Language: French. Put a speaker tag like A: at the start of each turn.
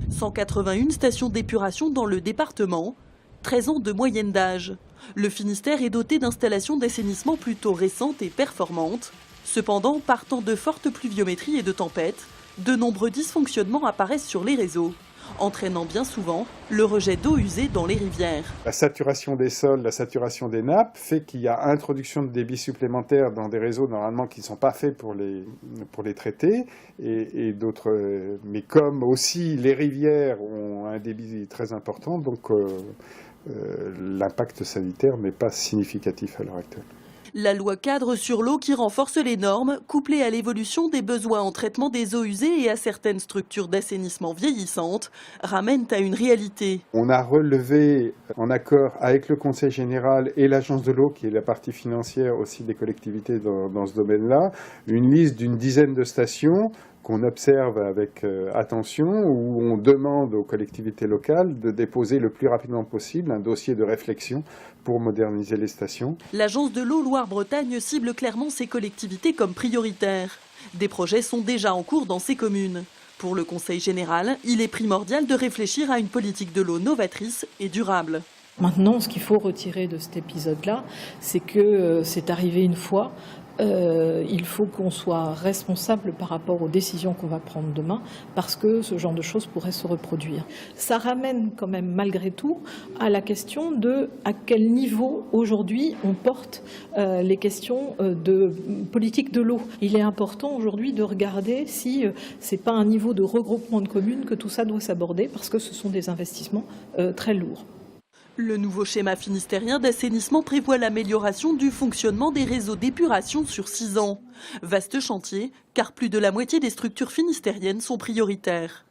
A: 181 stations d'épuration dans le département, 13 ans de moyenne d'âge. Le Finistère est doté d'installations d'assainissement plutôt récentes et performantes. Cependant, partant de fortes pluviométries et de tempêtes, de nombreux dysfonctionnements apparaissent sur les réseaux, entraînant bien souvent le rejet d'eau usée dans les rivières.
B: La saturation des sols, la saturation des nappes fait qu'il y a introduction de débits supplémentaires dans des réseaux normalement qui ne sont pas faits pour les traiter, et d'autres. Mais comme aussi les rivières ont un débit très important, donc l'impact sanitaire n'est pas significatif à l'heure actuelle.
A: La loi cadre sur l'eau qui renforce les normes, couplée à l'évolution des besoins en traitement des eaux usées et à certaines structures d'assainissement vieillissantes, ramènent à une réalité.
B: On a relevé, en accord avec le Conseil général et l'Agence de l'eau, qui est la partie financière aussi des collectivités dans ce domaine-là, une liste d'une dizaine de stations qu'on observe avec attention, où on demande aux collectivités locales de déposer le plus rapidement possible un dossier de réflexion pour moderniser les stations.
A: L'Agence de l'eau Loire-Bretagne cible clairement ces collectivités comme prioritaires. Des projets sont déjà en cours dans ces communes. Pour le Conseil général, il est primordial de réfléchir à une politique de l'eau novatrice et durable.
C: Maintenant, ce qu'il faut retirer de cet épisode-là, c'est que c'est arrivé une fois. Il faut qu'on soit responsable par rapport aux décisions qu'on va prendre demain, parce que ce genre de choses pourrait se reproduire. Ça ramène quand même malgré tout à la question de à quel niveau aujourd'hui on porte les questions de politique de l'eau. Il est important aujourd'hui de regarder si c'est pas un niveau de regroupement de communes que tout ça doit s'aborder, parce que ce sont des investissements très lourds.
A: Le nouveau schéma finistérien d'assainissement prévoit l'amélioration du fonctionnement des réseaux d'épuration sur 6 ans. Vaste chantier, car plus de la moitié des structures finistériennes sont prioritaires.